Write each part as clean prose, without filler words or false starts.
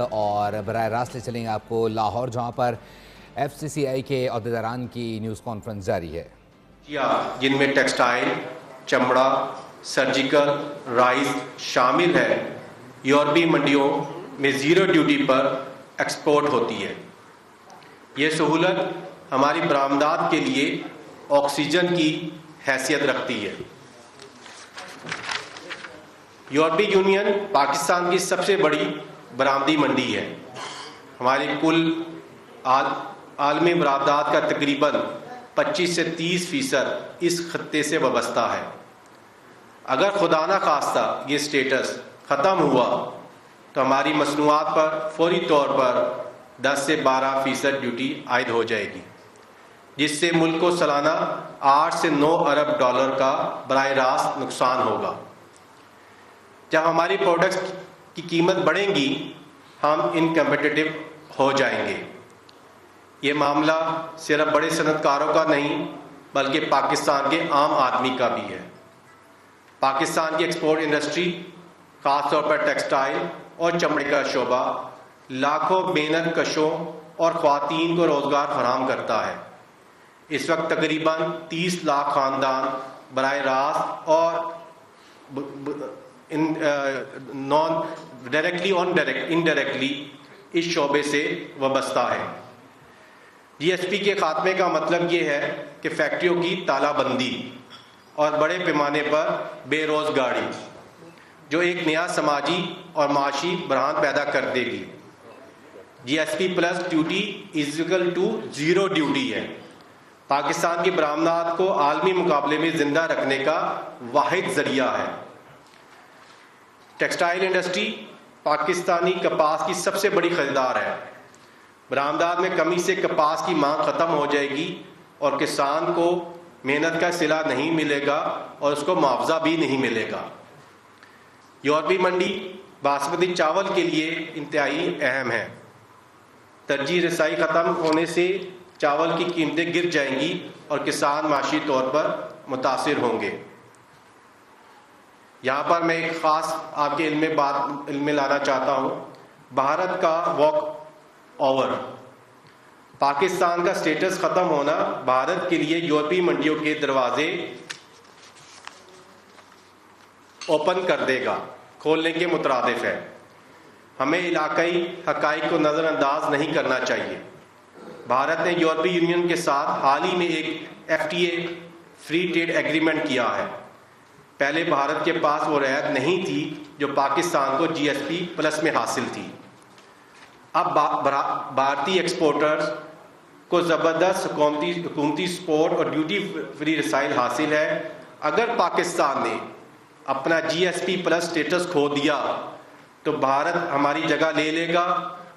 اور براہ راست لے چلیں گے آپ کو لاہور، جہاں پر ایف سی سی آئی کے عہدیداران کی نیوز کانفرنس جاری ہے. جن میں ٹیکسٹائل، چمڑا، سرجیکل، رائس شامل ہے، یورپی منڈیوں میں زیرو ڈیوٹی پر ایکسپورٹ ہوتی ہے. یہ سہولت ہماری برآمدات کے لیے آکسیجن کی حیثیت رکھتی ہے. یورپی یونین پاکستان کی سب سے بڑی برآمدی منڈی ہے. ہماری کل عالمی برآمدات کا تقریباً 25 سے 30% اس خطے سے وابستہ ہے. اگر خدا نخواستہ یہ سٹیٹس ختم ہوا تو ہماری مصنوعات پر فوری طور پر 10 سے 12% ڈیوٹی عائد ہو جائے گی، جس سے ملک کو سالانہ 8 سے 9 ارب ڈالر کا براہ راست نقصان ہوگا. جب ہماری پروڈکٹس کی قیمت بڑھیں گی، ہم انکمپیٹیٹو ہو جائیں گے. یہ معاملہ صرف بڑے صنعت کاروں کا نہیں بلکہ پاکستان کے عام آدمی کا بھی ہے. پاکستان کی ایکسپورٹ انڈسٹری، خاص طور پر ٹیکسٹائل اور چمڑے کا شعبہ، لاکھوں محنت کشوں اور خواتین کو روزگار فراہم کرتا ہے. اس وقت تقریباً 30 لاکھ خاندان براہ راست اور نان ڈائریکٹلی انڈائریکٹلی اس شعبے سے وابستہ ہے. جی ایس پی کے خاتمے کا مطلب یہ ہے کہ فیکٹریوں کی تالہ بندی اور بڑے پیمانے پر بے روزگاری، جو ایک نیا سماجی اور معاشی بحران پیدا کر دے گی. G S P plus duty is equal to zero duty ہے. پاکستان کی برآمدات کو عالمی مقابلے میں زندہ رکھنے کا واحد ذریعہ ہے. ٹیکسٹائل انڈسٹری پاکستانی کپاس کی سب سے بڑی خریدار ہے. برآمدات میں کمی سے کپاس کی مانگ ختم ہو جائے گی اور کسان کو محنت کا صلہ نہیں ملے گا اور اس کو معاوضہ بھی نہیں ملے گا. یورپی منڈی باسمتی چاول کے لیے انتہائی اہم ہے. ترجیح رسائی ختم ہونے سے چاول کی قیمتیں گر جائیں گی اور کسان معاشی طور پر متاثر ہوں گے. یہاں پر میں ایک خاص آپ کے علم میں لانا چاہتا ہوں. بھارت کا واک اوور، پاکستان کا سٹیٹس ختم ہونا بھارت کے لیے یورپی منڈیوں کے دروازے اوپن کر دے گا، کھولنے کے مترادف ہے. ہمیں علاقائی حقائق کو نظر انداز نہیں کرنا چاہیے. بھارت نے یورپی یونین کے ساتھ حال ہی میں ایک F T A free trade agreement کیا ہے. پہلے بھارت کے پاس وہ رعایت نہیں تھی جو پاکستان کو جی ایس پی پلس میں حاصل تھی. اب بھارتی ایکسپورٹرز کو زبردست حکومتی سپورٹ اور ڈیوٹی فری رسائل حاصل ہے. اگر پاکستان نے اپنا جی ایس پی پلس سٹیٹس کھو دیا تو بھارت ہماری جگہ لے لے گا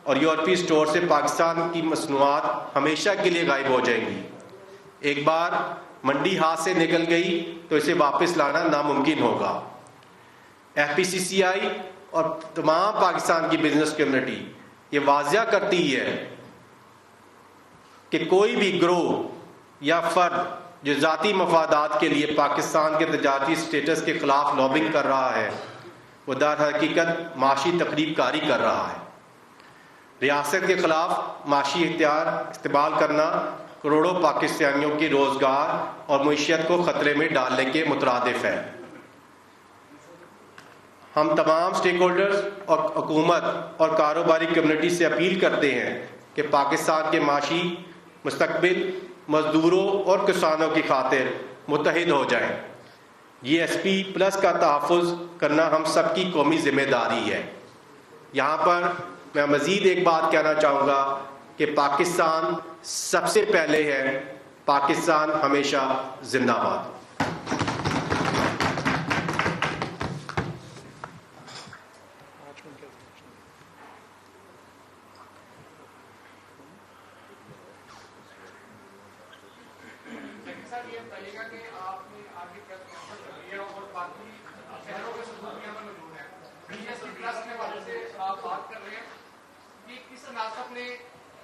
اور یورپی سٹور سے پاکستان کی مصنوعات ہمیشہ کے لیے غائب ہو جائیں گی. ایک بار منڈی ہاتھ سے نکل گئی تو اسے واپس لانا ناممکن ہوگا. ایف پی سی سی آئی اور تمام پاکستان کی بزنس کمیونٹی یہ واضح کرتی ہے کہ کوئی بھی گروہ یا فرد جو ذاتی مفادات کے لیے پاکستان کے تجارتی سٹیٹس کے خلاف لابنگ کر رہا ہے، وہ در حقیقت معاشی تخریب کاری کر رہا ہے. ریاست کے خلاف معاشی اختیار استعمال کرنا کروڑوں پاکستانیوں کی روزگار اور معیشت کو خطرے میں ڈالنے کے مترادف ہے. ہم تمام سٹیک ہولڈرز اور حکومت اور کاروباری کمیونٹی سے اپیل کرتے ہیں کہ پاکستان کے معاشی مستقبل، مزدوروں اور کسانوں کی خاطر متحد ہو جائیں. جی ایس پی پلس کا تحفظ کرنا ہم سب کی قومی ذمہ داری ہے. یہاں پر میں مزید ایک بات کہنا چاہوں گا کہ پاکستان سب سے پہلے ہے. پاکستان ہمیشہ زندہ باد.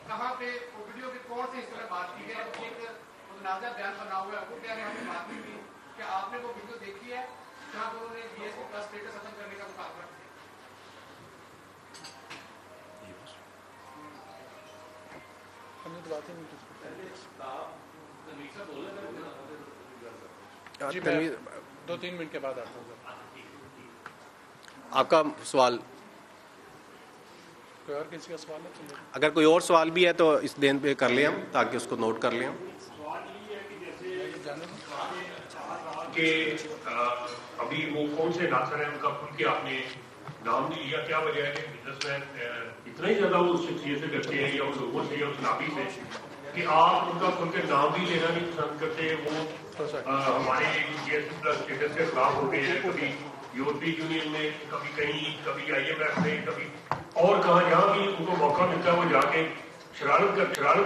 کہاں پہ ویڈیو کے کون سے اس طرح بات کی ہے؟ ایک متنازع بیان بنا ہوا ہے، وہ بیان ہم نے بات کی تھی کہ آپ نے وہ ویڈیو دیکھی ہے جہاں پر انہوں نے جی ایس پی پلس سٹیٹس ختم کرنے کا مطالبہ کیا؟ جی میں 2-3 منٹ کے بعد آتا ہوں. آپ کا سوال کوئی اور کسی کا سوال ہے؟ اگر کوئی اور سوال بھی ہے تو اس دین پہ کر لیں ہم، تاکہ اس کو نوٹ کر لیں ہم. کہ ابھی وہ کون سے ڈاکٹر ہیں ان کا کھل کے آپ نے نام نہیں لیا، کیا وجہ ہے کہ بزنس مین اتنا ہی زیادہ وہ اس شخصیت سے کرتے ہیں یا اس لوگوں سے یا اس لابی سے کہ آپ ان کا کھل کے نام بھی لینا نہیں پسند کرتے؟ وہ ہمارے جی ایس پی پلس اسٹیٹس کے خلاف ہوتے ہیں، کبھی یورپی یونین میں، کبھی کہیں، کبھی آئی ایم ایف میں، کبھی اور کہاں جہاں بھی ان کو موقع ملتا ہے وہ جا کے شرارت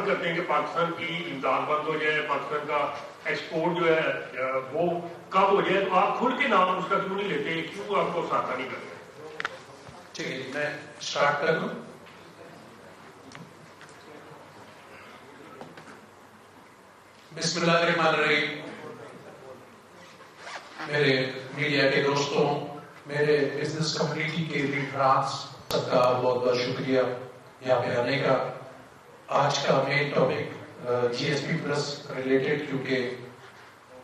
کرتے ہیں کہ پاکستان کی امداد بند ہو جائے، پاکستان کا ایکسپورٹ جو ہے وہ کب ہو جائے. تو آپ کھل کے نام اس کا کیوں نہیں لیتے، کیوں آپ کو ساتھ نہیں کرتے؟ ٹھیک ہے، میں اسٹارٹ کر دوں. بسم اللہ الرحمن الرحیم. میرے میڈیا کے دوستوں، میرے بزنس کمیونٹی کے لیڈران، سب کا بہت بہت شکریہ یہاں پہ آنے کا. آج کا مین ٹاپک جی ایس پی پلس ریلیٹڈ، کیونکہ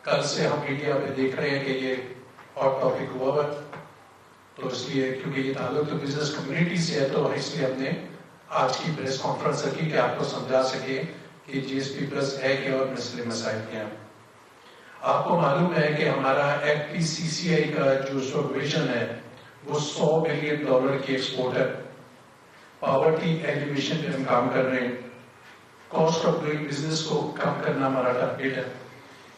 کل سے ہم میڈیا پہ دیکھ رہے ہیں کہ یہ ہاٹ ٹاپک ہوا ہوا، تو اس لیے کیونکہ یہ تعلق تو بزنس کمیونٹی سے ہے تو اس لیے ہم نے آج کی پریس کانفرنس رکھی کہ آپ کو سمجھا سکے کہ جی ایس پی پلس ہے کیا اور مسئلے مسائل کیا. آپ کو معلوم ہے کہ ہمارا ایف پی سی سی آئی کا جو سپرویژن ہے وہ $100 بلین کی ایکسپورٹ ہے. پاورٹی ایلیویشن پہ ہم کام کر رہے ہیں. کاسٹ آف ڈوئنگ بزنس کو کم کرنا ہمارا ٹارگیٹ ہے.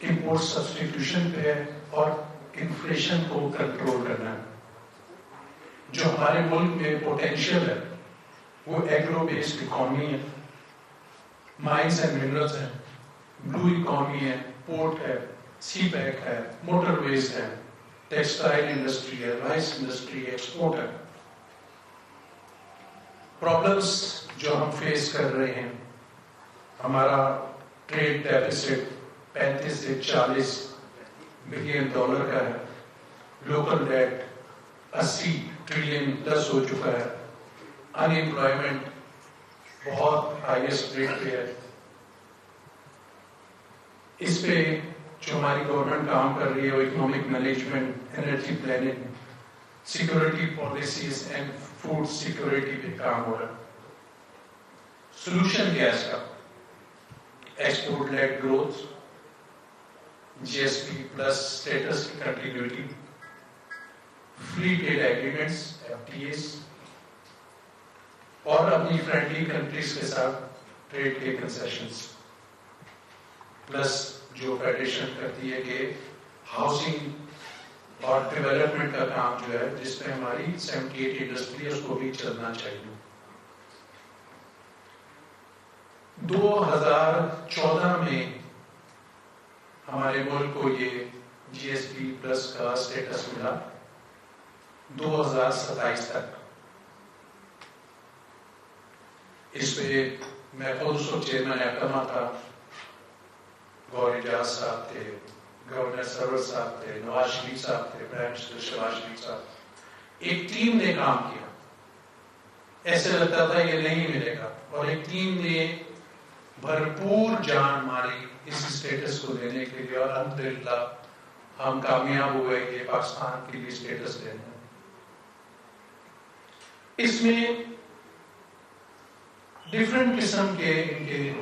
امپورٹ سبسٹیٹیوشن پہ ہے اور انفلیشن کو کنٹرول کرنا ہے. جو ہمارے ملک میں پوٹینشیل ہے وہ ایگرو بیسڈ اکانومی ہے، مائنز اینڈ منرلز ہیں، بلو اکانومی ہے، پورٹ ہے، سی پیک ہے، موٹر ویز ہے، ٹیکسٹائل انڈسٹری ہے، رائس انڈسٹری ہے، ایکسپورٹ ہے. پرابلمس جو ہم فیس کر رہے ہیں، ہمارا ٹریڈ ڈیفیسٹ 35 سے 40 بلین ڈالر کا ہے. لوکل ڈیٹ 80 ٹریلین پلس ہو چکا ہے. ان امپلائمنٹ بہت ہائیسٹ ریٹ پہ ہے. اس پہ جو ہماری گورنمنٹ کام کر رہی ہے وہ economic management, energy planning, security policies and food security پہ کام ہو رہا ہے. سولوشن کیا ہے اس کا؟ Export led growth, G S P plus status کی continuity, free trade agreements F T As, اور اپنی فرینڈلی کنٹریز کے ساتھ ٹریڈ کے کنسیشنز، پلس جو فیڈریشن کرتی ہے کہ ہاؤسنگ اور ڈیولپمنٹ کا کام جو ہے جس میں ہماری 78 انڈسٹری ہے اس کو بھی چلنا چاہیے. 2014 میں ہمارے ملک کو یہ جی ایس پی پلس کا اسٹیٹس ملا. 2027 تک اس پہ میں خود اس وقت چیئرمین احکامہ تھا، گور اعجاز صاحب تھے، گورنر سرور صاحب تھے، نواز شریف صاحب تھے، پرائم منسٹر شہباز شریف صاحب. ایک ٹیم نے کام کیا، ایسے لگتا تھا یہ نہیں ملے گا، اور ایک ٹیم نے بھرپور جان ماری اس اسٹیٹس کو دینے کے لیے، اور الحمدللہ ہم کامیاب ہوئے کہ پاکستان کے لیے اسٹیٹس دینا. اس میں ڈفرنٹ قسم کے ان کے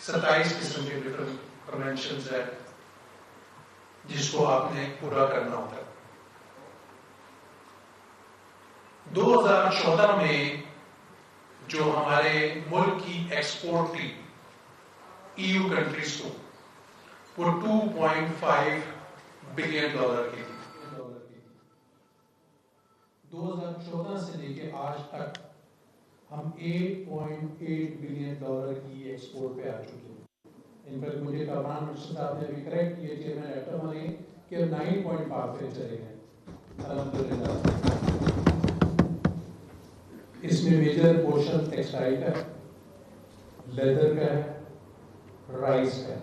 27 قسم کے ڈفرنٹ کنونشنز ہیں جس کو آپ نے پورا کرنا ہوتا ہے. 2014 میں جو ہمارے ملک کی ایکسپورٹ تھی ای یو کنٹریز کو، وہ $2.5 بلین کی تھی. 2014 سے لے کے آج تک ہم $8.8 بلین کی ایکسپورٹ پہ آ چکے ہیں. ان پر مجھے کامران مرشد صاحب نے بھی کریکٹ کیا چیئرمین احکامہ نے کہ 9.5 پہ چلے گئے الحمدللہ. اس میں میجر پورشن ٹیکسٹائل کا ہے، لیدر کا ہے، رائس کا ہے،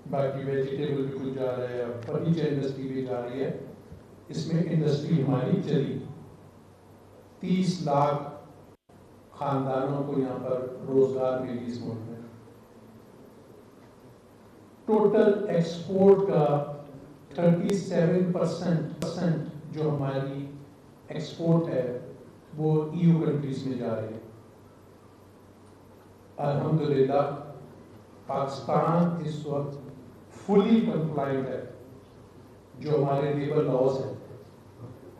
باقی ویجیٹیبل بھی کچھ جا رہا ہے، فرنیچر انڈسٹری بھی جا رہی ہے. اس میں انڈسٹری ہماری چلی، 30 لاکھ خاندانوں کو یہاں پر روزگار ملی اس ملک میں. ٹوٹل ایکسپورٹ کا 37% جو ہماری ایکسپورٹ ہے وہ EU کنٹریز میں جا رہی ہے. الحمدللہ پاکستان اس وقت فلی کمپلائنٹ ہے جو ہمارے لیبر لاز ہیں,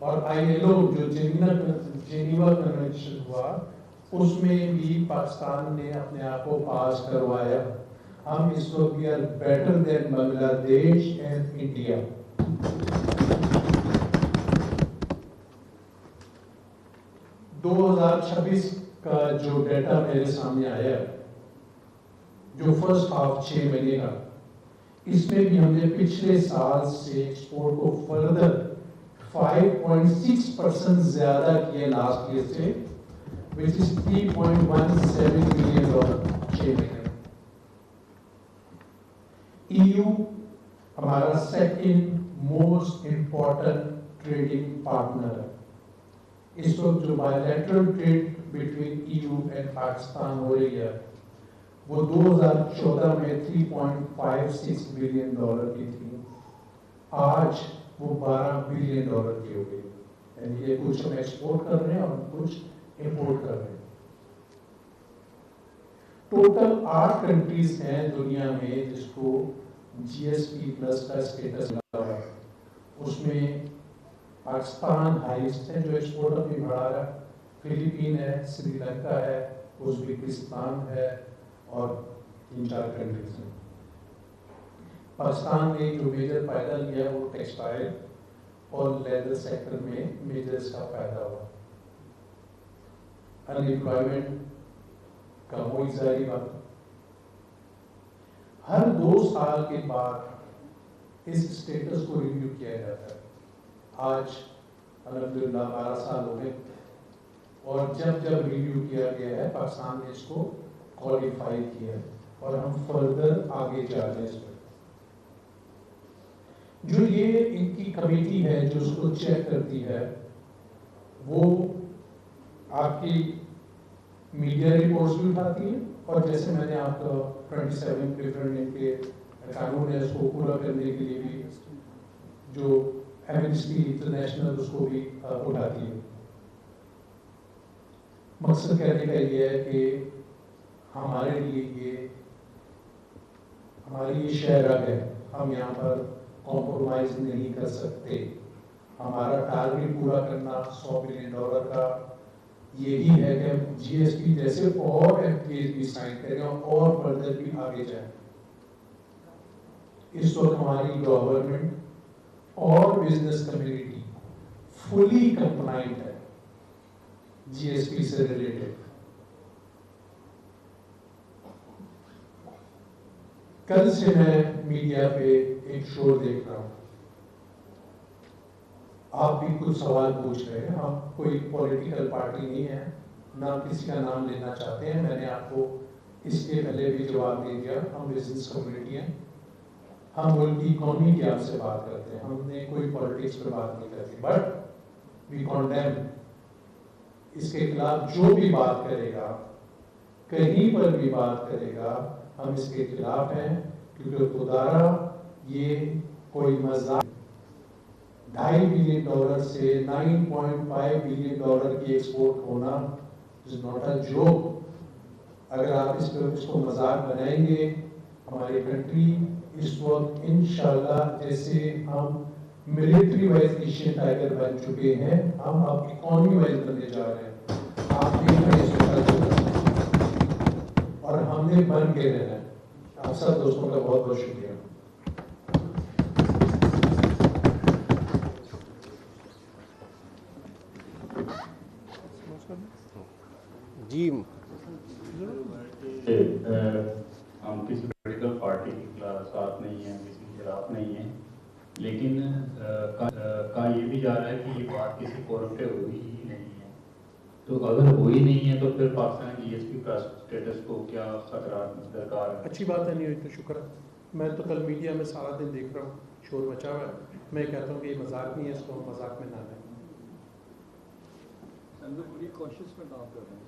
اور ILO جو جنیوا کنونشن ہوا اس میں بھی پاکستان نے اپنے آپ کو پاس کروایا. ہم اس وقت we are better than بنگلہ دیش and انڈیا. دو 2026 کا جو ڈیٹا میرے سامنے آیا ہے, جو فرسٹ ہاف 6 مہینے کا, اس میں بھی ہم نے پچھلے سال سے ایکسپورٹ کو فردر 5.6% زیادہ کیا لاسٹ ایئر سے, which is $3.17 billion 6 مہینے. EU ہمارا second most important trading partner ہے. اس وقت جو bilateral trade between EU and Pakistan ہو رہی ہے وہ 2014 میں $3.56 بلین کی تھی, آج وہ $12 بلین کی ہو گئی. یعنی یہ کچھ ہم ایکسپورٹ کر رہے ہیں اور کچھ امپورٹ کر رہے ہیں. ٹوٹل 8 کنٹریز ہیں دنیا میں جس کو GSP پلس کا اسٹیٹس ملا ہوا ہے. اس میں پاکستان ہائیسٹ ہے جو ایکسپورٹ اپنی بڑھا رہا ہے, فلپین ہے, سری لنکا ہے, ازبکستان ہے, اور 3-4 کنٹریز ہیں. پاکستان نے جو میجر فائدہ لیا ہے وہ ٹیکسٹائل اور لیدر سیکٹر میں میجر اس کا فائدہ ہوا. انمپلائمنٹ کا وہی ظاہری بات, ہر 2 سال کے بعد اس اسٹیٹس کو ریویو کیا جاتا ہے. آج الحمدللہ 12 سال ہو گئے, اور جب ریویو کیا گیا ہے پاکستان نے اس کو کوالیفائی کیا ہے, اور ہم فردر آگے جا رہے ہیں اس میں. جو یہ ان کی کمیٹی ہے جو اس کو چیک کرتی ہے, وہ آپ کی میڈیا رپورٹس بھی اٹھاتی ہے, اور جیسے میں نے آپ کو 27 پریفرنٹ کے قانون ہے اس کو پورا کرنے کے لیے بھی جو ایمنسٹی انٹرنیشنل اس کو بھی اٹھاتی ہے. مقصد کہنے کا یہ ہے کہ ہمارے لیے ہماری یہ شہر ہے, ہم یہاں پر کمپرومائز نہیں کر سکتے. ہمارا ٹارگیٹ پورا کرنا $100 بلین کا یہی ہے کہ ہم GSP جیسے اور FTAs بھی سائن کریں اور فردر بھی آگے جائیں. اس وقت ہماری گورنمنٹ اور بزنس کمیونٹی فلی کمپلائنٹ ہے GSP سے ریلیٹڈ. کل سے میں میڈیا پہ ایک شو دیکھ رہا ہوں, آپ بھی کچھ سوال پوچھ رہے ہیں. ہم کوئی پولیٹیکل پارٹی نہیں ہے, نہ کسی کا نام لینا چاہتے ہیں. میں نے آپ کو اس کے پہلے بھی جواب دے دیا, ہم بزنس کمیونٹی ہیں, ہم ملک کی اکانومی کی آپ سے بات کرتے ہیں, ہم نے کوئی پالیٹکس پہ بات نہیں کرتے. بٹ وی کانڈیم, اس کے خلاف جو بھی بات کرے گا, کہیں پر بھی بات کرے گا, ہم اس کے خلاف ہیں. کیونکہ خدارا یہ کوئی مذاق, $2.5 بلین سے $9.5 بلین کی ایکسپورٹ ہونا is not a joke. اگر آپ اس کو مذاق بنائیں گے, ہماری کنٹری اس وقت انشاءاللہ جیسے ہم ملٹری وائز ایشین ٹائگر بن چکے ہیں, ہم اب اکانومی وائز بننے جا رہے ہیں. آپ نے اور ہم نے بن کے رہنا ہے. آپ سب دوستوں کا بہت بہت شکریہ. جی ہم کسی پولیٹیکل پارٹی کے ساتھ نہیں ہیں, کسی کے خلاف نہیں ہیں, لیکن کہا یہ بھی جا رہا ہے کہ یہ بات کسی فورم پہ ہوئی ہی نہیں ہے. تو اگر ہوئی نہیں ہے تو پھر پاکستان GSP کا اسٹیٹس کو کیا خطرات درکار ہے؟ اچھی بات ہے, نہیں ہوئی تو شکر ہے. میں تو کل میڈیا میں سارا دن دیکھ رہا ہوں, شور مچا ہوا ہے. میں کہتا ہوں کہ یہ مذاق نہیں ہے, اس کو ہم مذاق میں نہ لیں. بڑی کوشش میں کام کر رہے ہیں.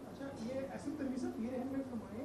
اچھا, یہ ایسی تمیزت یہ اہمیت فرمائیں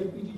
LPG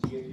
GST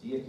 GST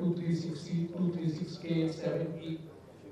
2360 236K 7E